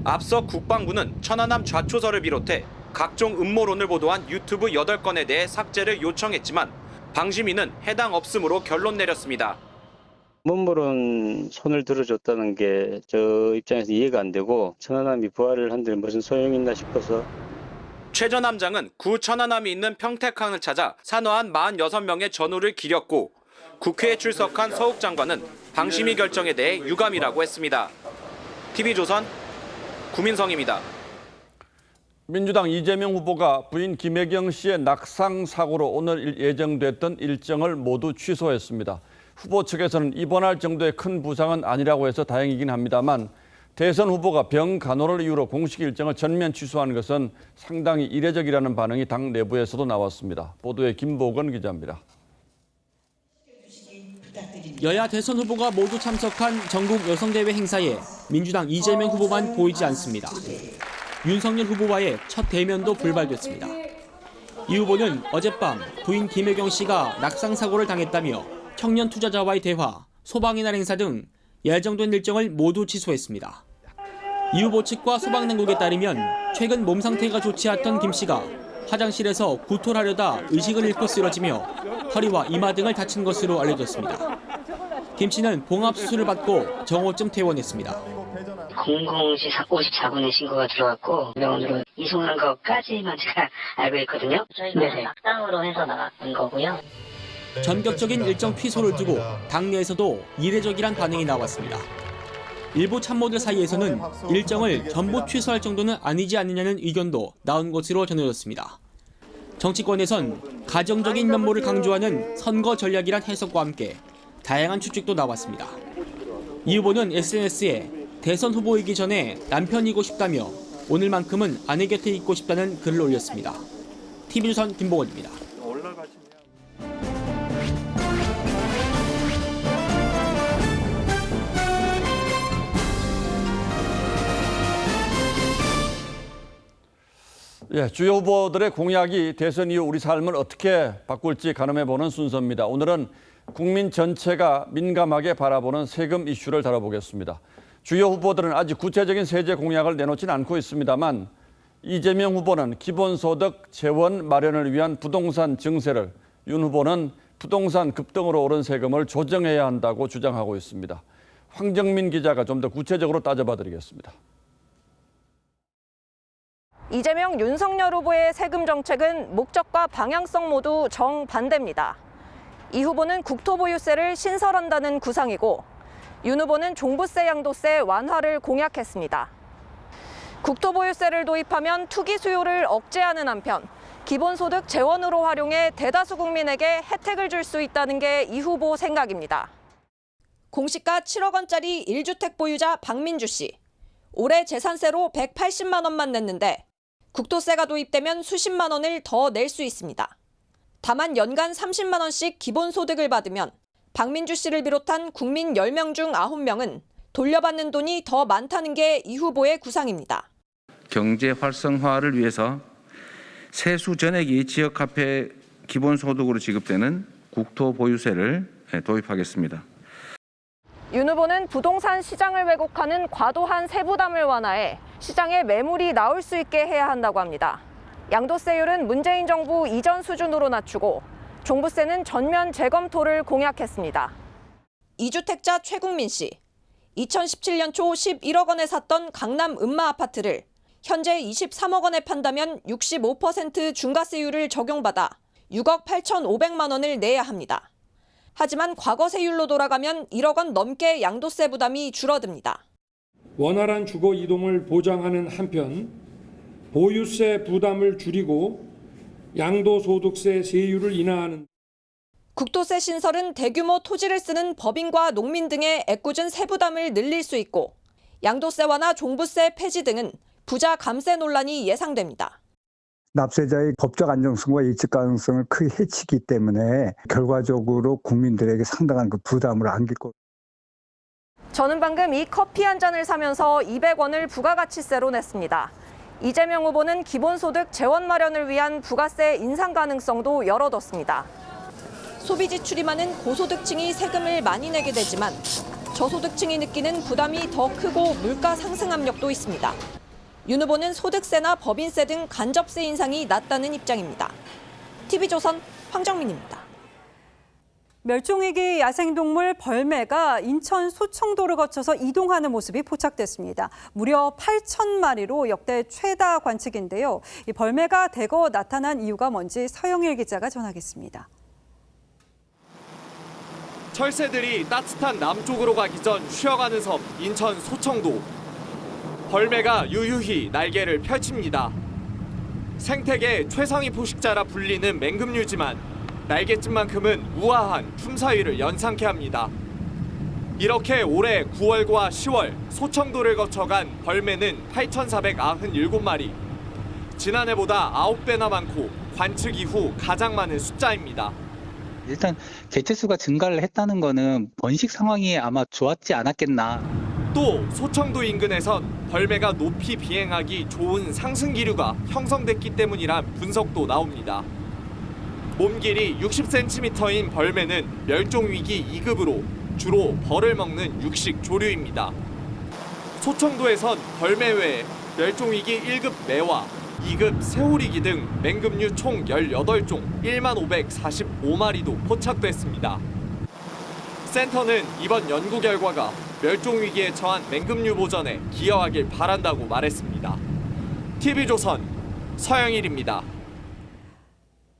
앞서 국방부는 천안함 좌초설을 비롯해 각종 음모론을 보도한 유튜브 8건에 대해 삭제를 요청했지만 방심위는 해당 없음으로 결론 내렸습니다. 음모론 손을 들어줬다는 게 저 입장에서 이해가 안 되고 천안함이 부활을 한들 무슨 소용이 있나 싶어서. 최 전 함장은 구 천안함이 있는 평택항을 찾아 산화한 46명의 전우를 기렸고 국회에 출석한 서욱 장관은 방심위 결정에 대해 유감이라고 했습니다. TV조선 구민성입니다. 민주당 이재명 후보가 부인 김혜경 씨의 낙상 사고로 오늘 예정됐던 일정을 모두 취소했습니다. 후보 측에서는 입원할 정도의 큰 부상은 아니라고 해서 다행이긴 합니다만 대선 후보가 병 간호를 이유로 공식 일정을 전면 취소하는 것은 상당히 이례적이라는 반응이 당 내부에서도 나왔습니다. 보도에 김보건 기자입니다. 여야 대선 후보가 모두 참석한 전국 여성대회 행사에 민주당 이재명 후보만 보이지 않습니다. 윤석열 후보와의 첫 대면도 불발됐습니다. 이 후보는 어젯밤 부인 김혜경 씨가 낙상 사고를 당했다며 청년 투자자와의 대화, 소방의 날 행사 등 예정된 일정을 모두 취소했습니다. 이 후보 측과 소방당국에 따르면 최근 몸 상태가 좋지 않던 김 씨가 화장실에서 구토를 하려다 의식을 잃고 쓰러지며 허리와 이마 등을 다친 것으로 알려졌습니다. 김 씨는 봉합수술을 받고 정오쯤 퇴원했습니다. 0054분에 신고가 들어왔고 병원으로 이송한 것까지만 제가 알고 있거든요. 저희가 낙상으로 해서 나간 거고요. 전격적인 일정 취소를 두고 당내에서도 이례적이란 반응이 나왔습니다. 일부 참모들 사이에서는 일정을 전부 취소할 정도는 아니지 않느냐는 의견도 나온 것으로 전해졌습니다. 정치권에선 가정적인 면모를 강조하는 선거 전략이란 해석과 함께 다양한 추측도 나왔습니다. 이 후보는 SNS에 대선 후보이기 전에 남편이고 싶다며 오늘만큼은 아내 곁에 있고 싶다는 글을 올렸습니다. TV조선 김보건입니다. 주요 후보들의 공약이 대선 이후 우리 삶을 어떻게 바꿀지 가늠해보는 순서입니다. 오늘은 국민 전체가 민감하게 바라보는 세금 이슈를 다뤄보겠습니다. 주요 후보들은 아직 구체적인 세제 공약을 내놓지는 않고 있습니다만 이재명 후보는 기본소득 재원 마련을 위한 부동산 증세를, 윤 후보는 부동산 급등으로 오른 세금을 조정해야 한다고 주장하고 있습니다. 황정민 기자가 좀 더 구체적으로 따져봐 드리겠습니다. 이재명, 윤석열 후보의 세금 정책은 목적과 방향성 모두 정반대입니다. 이 후보는 국토보유세를 신설한다는 구상이고 윤 후보는 종부세 양도세 완화를 공약했습니다. 국토보유세를 도입하면 투기 수요를 억제하는 한편 기본소득 재원으로 활용해 대다수 국민에게 혜택을 줄 수 있다는 게 이 후보 생각입니다. 공시가 7억 원짜리 1주택 보유자 박민주 씨. 올해 재산세로 180만 원만 냈는데 국토세가 도입되면 수십만 원을 더 낼 수 있습니다. 다만 연간 30만 원씩 기본소득을 받으면 박민주 씨를 비롯한 국민 10명 중 9명은 돌려받는 돈이 더 많다는 게 이 후보의 구상입니다. 경제 활성화를 위해서 세수 전액이 지역화폐 기본소득으로 지급되는 국토보유세를 도입하겠습니다. 윤 후보는 부동산 시장을 왜곡하는 과도한 세부담을 완화해 시장에 매물이 나올 수 있게 해야 한다고 합니다. 양도세율은 문재인 정부 이전 수준으로 낮추고 종부세는 전면 재검토를 공약했습니다. 2주택자 최국민 씨. 2017년 초 11억 원에 샀던 강남 음마 아파트를 현재 23억 원에 판다면 65% 중과세율을 적용받아 6억 8,500만 원을 내야 합니다. 하지만 과거 세율로 돌아가면 1억 원 넘게 양도세 부담이 줄어듭니다. 원활한 주거 이동을 보장하는 한편 보유세 부담을 줄이고 양도소득세 세율을 인하하는 국토세 신설은 대규모 토지를 쓰는 법인과 농민 등의 애꿎은 세부담을 늘릴 수 있고 양도세와나 종부세 폐지 등은 부자 감세 논란이 예상됩니다. 납세자의 법적 안정성과 예측 가능성을 크게 해치기 때문에 결과적으로 국민들에게 상당한 그 부담을 안길 것. 저는 방금 이 커피 한 잔을 사면서 200원을 부가가치세로 냈습니다. 이재명 후보는 기본소득 재원 마련을 위한 부가세 인상 가능성도 열어뒀습니다. 소비 지출이 많은 고소득층이 세금을 많이 내게 되지만 저소득층이 느끼는 부담이 더 크고 물가 상승 압력도 있습니다. 윤 후보는 소득세나 법인세 등 간접세 인상이 낮다는 입장입니다. TV조선 황정민입니다. 멸종위기 야생동물 벌매가 인천 소청도를 거쳐서 이동하는 모습이 포착됐습니다. 무려 8,000마리로 역대 최다 관측인데요. 이 벌매가 대거 나타난 이유가 뭔지 서영일 기자가 전하겠습니다. 철새들이 따뜻한 남쪽으로 가기 전 쉬어가는 섬 인천 소청도. 벌매가 유유히 날개를 펼칩니다. 생태계 최상위 포식자라 불리는 맹금류지만 날개짓만큼은 우아한 품사위를 연상케 합니다. 이렇게 올해 9월과 10월 소청도를 거쳐간 벌매는 8,497마리. 지난해보다 9배나 많고 관측 이후 가장 많은 숫자입니다. 일단 개체수가 증가를 했다는 거는 번식 상황이 아마 좋았지 않았겠나. 또 소청도 인근에선 벌매가 높이 비행하기 좋은 상승 기류가 형성됐기 때문이란 분석도 나옵니다. 몸 길이 60cm인 벌매는 멸종위기 2급으로 주로 벌을 먹는 육식 조류입니다. 소청도에선 벌매 외에 멸종위기 1급 매와 2급 새오리기 등 맹금류 총 18종 15,545마리도 포착됐습니다. 센터는 이번 연구 결과가 멸종위기에 처한 맹금류 보전에 기여하길 바란다고 말했습니다. TV조선 서영일입니다.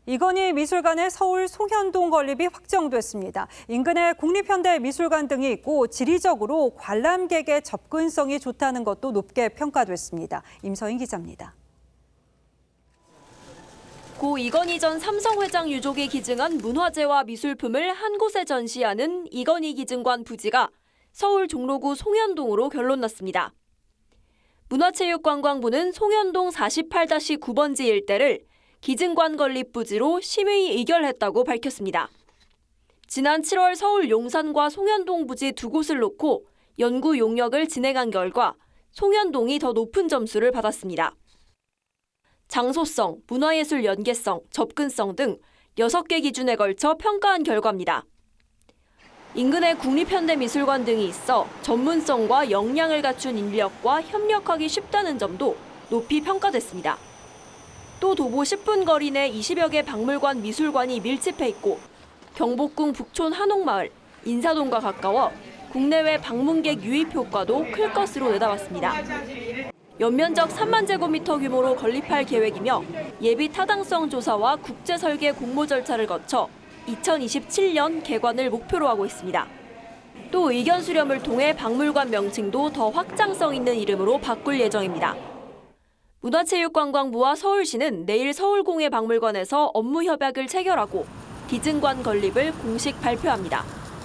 이건희 미술관의 서울 송현동 건립이 확정됐습니다. 인근에 국립현대미술관 등이 있고 지리적으로 관람객의 접근성이 좋다는 것도 높게 평가됐습니다. 임서인 기자입니다. 고 이건희 전 삼성 회장 유족이 기증한 문화재와 미술품을 한 곳에 전시하는 이건희 기증관 부지가 서울 종로구 송현동으로 결론났습니다. 문화체육관광부는 송현동 48-9번지 일대를 기증관 건립 부지로 심의 의결했다고 밝혔습니다. 지난 7월 서울 용산과 송현동 부지 두 곳을 놓고 연구 용역을 진행한 결과 송현동이 더 높은 점수를 받았습니다. 장소성, 문화예술 연계성, 접근성 등 6개 기준에 걸쳐 평가한 결과입니다. 인근에 국립현대미술관 등이 있어 전문성과 역량을 갖춘 인력과 협력하기 쉽다는 점도 높이 평가됐습니다. 또 도보 10분 거리 내 20여 개 박물관 미술관이 밀집해 있고 경복궁 북촌 한옥마을, 인사동과 가까워 국내외 방문객 유입 효과도 클 것으로 내다봤습니다. 연면적 3만 제곱미터 규모로 건립할 계획이며 예비 타당성 조사와 국제 설계 공모 절차를 거쳐 2027년 개관을 목표로 하고 있습니다. 또 의견 수렴을 통해 박물관 명칭도 더 확장성 있는 이름으로 바꿀 예정입니다. 문화체육관광부와 서울시는 내일 서울공예박물관에서 업무 협약을 체결하고 기증관 건립을 공식 발표합니다.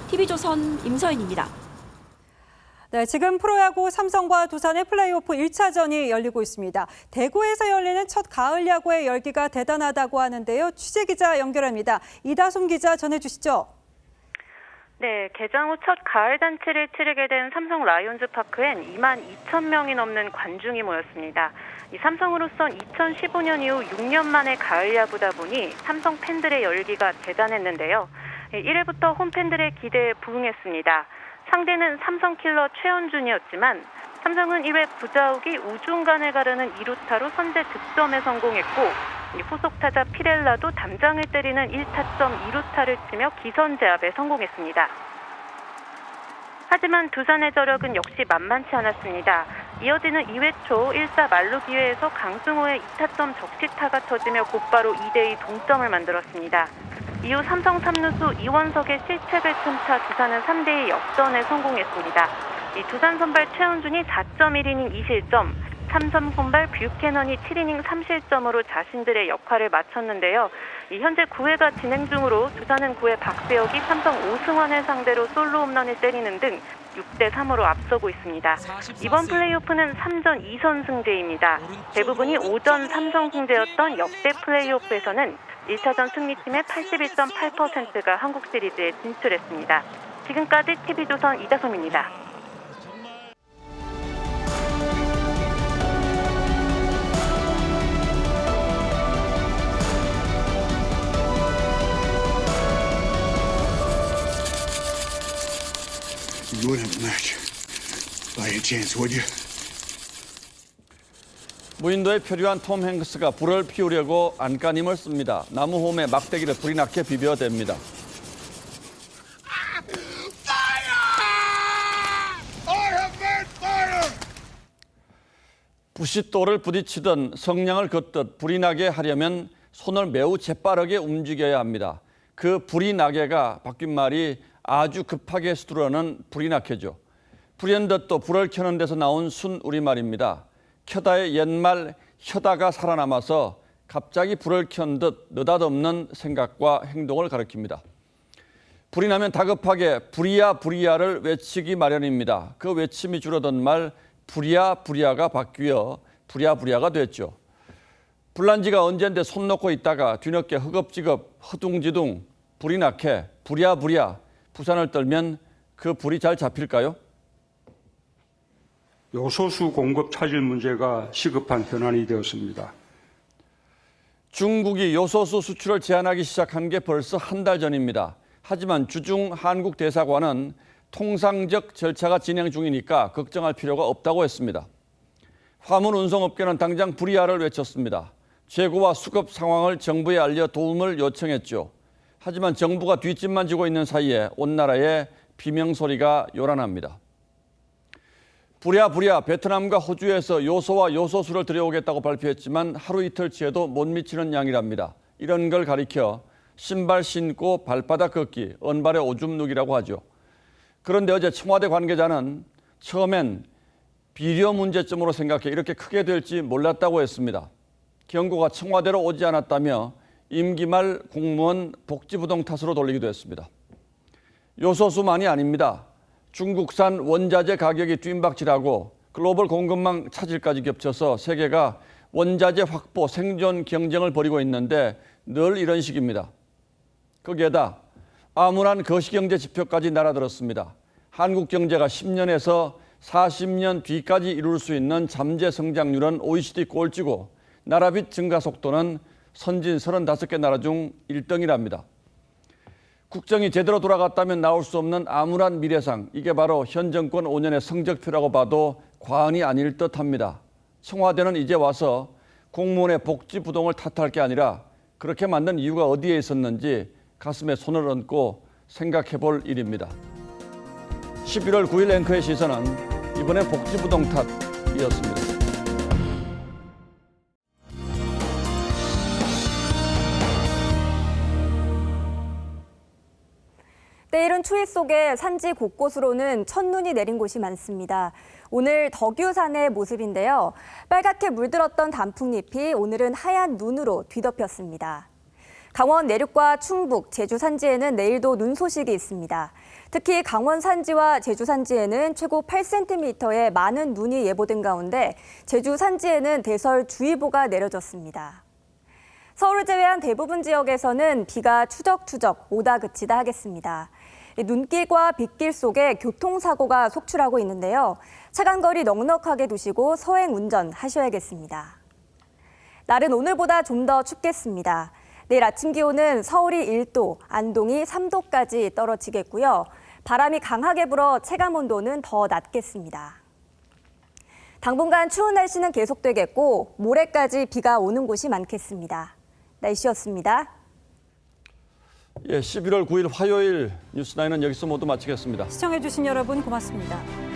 TV조선 임서인입니다. 네, 지금 프로야구 삼성과 두산의 플레이오프 1차전이 열리고 있습니다. 대구에서 열리는 첫 가을 야구의 열기가 대단하다고 하는데요. 취재기자 연결합니다. 이다솜 기자 전해주시죠. 네, 개장 후 첫 가을 잔치를 치르게 된 삼성 라이온즈 파크엔 2만 2천 명이 넘는 관중이 모였습니다. 이 삼성으로선 2015년 이후 6년 만에 가을 야구다 보니 삼성 팬들의 열기가 대단했는데요. 1회부터 홈팬들의 기대에 부응했습니다. 상대는 삼성 킬러 최원준이었지만 삼성은 1회 부자욱이 우중간을 가르는 2루타로 선제 득점에 성공했고 후속 타자 피렐라도 담장을 때리는 1타점 2루타를 치며 기선 제압에 성공했습니다. 하지만 두산의 저력은 역시 만만치 않았습니다. 이어지는 2회 초 1사 만루 기회에서 강승호의 2타점 적시타가 터지며 곧바로 2대2 동점을 만들었습니다. 이후 삼성 3루수 이원석의 실책을 틈타 두산은 3대2 역전에 성공했습니다. 이 두산 선발 최원준이 4.1이닝 2실점, 삼성 선발 뷰캐넌이 7이닝 3실점으로 자신들의 역할을 마쳤는데요. 현재 9회가 진행 중으로 두산은 9회 박세혁이 삼성 오승환을 상대로 솔로 홈런을 때리는 등 6대3으로 앞서고 있습니다. 이번 플레이오프는 3전 2선 승제입니다. 대부분이 5전 3선 승제였던 역대 플레이오프에서는 1차전 승리팀의 81.8%가 한국 시리즈에 진출했습니다. 지금까지 TV조선 이다솜입니다. You wouldn't match by a chance, would you? 무인도에 표류한 톰 행크스가 불을 피우려고 안간힘을 씁니다. 나무 홈에 막대기를 불이 나게 비벼댑니다. 부싯돌을 부딪히던 성냥을 걷듯 불이 나게 하려면 손을 매우 재빠르게 움직여야 합니다. 그 불이 나게가 바뀐 말이 아주 급하게 서두르는 불이 나게죠. 불현듯 또 불을 켜는 데서 나온 순 우리말입니다. 켜다의 옛말 혀다가 살아남아서 갑자기 불을 켠 듯 느닷없는 생각과 행동을 가리킵니다. 불이 나면 다급하게 불이야 불이야를 외치기 마련입니다. 그 외침이 줄어든 말 불이야 불이야가 바뀌어 부랴부랴가 됐죠. 불난 지가 언젠데 손 놓고 있다가 뒤늦게 허겁지겁 허둥지둥 불이 나게 부랴부랴 부산을 떨면 그 불이 잘 잡힐까요? 요소수 공급 차질 문제가 시급한 현안이 되었습니다. 중국이 요소수 수출을 제한하기 시작한 게 벌써 한 달 전입니다. 하지만 주중 한국 대사관은 통상적 절차가 진행 중이니까 걱정할 필요가 없다고 했습니다. 화물 운송업계는 당장 불이야를 외쳤습니다. 재고와 수급 상황을 정부에 알려 도움을 요청했죠. 하지만 정부가 뒷짐만 지고 있는 사이에 온 나라에 비명소리가 요란합니다. 부랴부랴 베트남과 호주에서 요소와 요소수를 들여오겠다고 발표했지만 하루 이틀치에도 못 미치는 양이랍니다. 이런 걸 가리켜 신발 신고 발바닥 걷기, 언발의 오줌 누기라고 하죠. 그런데 어제 청와대 관계자는 처음엔 비료 문제점으로 생각해 이렇게 크게 될지 몰랐다고 했습니다. 경고가 청와대로 오지 않았다며 임기 말 공무원 복지부동 탓으로 돌리기도 했습니다. 요소수만이 아닙니다. 중국산 원자재 가격이 뜀박질하고 글로벌 공급망 차질까지 겹쳐서 세계가 원자재 확보 생존 경쟁을 벌이고 있는데 늘 이런 식입니다. 거기에다 암울한 거시경제 지표까지 날아들었습니다. 한국 경제가 10년에서 40년 뒤까지 이룰 수 있는 잠재 성장률은 OECD 꼴찌고 나라빚 증가 속도는 선진 35개 나라 중 1등이랍니다. 국정이 제대로 돌아갔다면 나올 수 없는 암울한 미래상, 이게 바로 현 정권 5년의 성적표라고 봐도 과언이 아닐 듯합니다. 청와대는 이제 와서 공무원의 복지 부동을 탓할 게 아니라 그렇게 만든 이유가 어디에 있었는지 가슴에 손을 얹고 생각해 볼 일입니다. 11월 9일 앵커의 시선은 이번에 복지 부동 탓이었습니다. 때이른 추위 속에 산지 곳곳으로는 첫눈이 내린 곳이 많습니다. 오늘 덕유산의 모습인데요. 빨갛게 물들었던 단풍잎이 오늘은 하얀 눈으로 뒤덮였습니다. 강원 내륙과 충북, 제주 산지에는 내일도 눈 소식이 있습니다. 특히 강원 산지와 제주 산지에는 최고 8cm의 많은 눈이 예보된 가운데 제주 산지에는 대설주의보가 내려졌습니다. 서울을 제외한 대부분 지역에서는 비가 추적추적 오다 그치다 하겠습니다. 눈길과 빗길 속에 교통사고가 속출하고 있는데요. 차간거리 넉넉하게 두시고 서행 운전하셔야겠습니다. 날은 오늘보다 좀 더 춥겠습니다. 내일 아침 기온은 서울이 1도, 안동이 3도까지 떨어지겠고요. 바람이 강하게 불어 체감 온도는 더 낮겠습니다. 당분간 추운 날씨는 계속되겠고 모레까지 비가 오는 곳이 많겠습니다. 날씨였습니다. 11월 9일 화요일 뉴스9은 여기서 모두 마치겠습니다. 시청해주신 여러분 고맙습니다.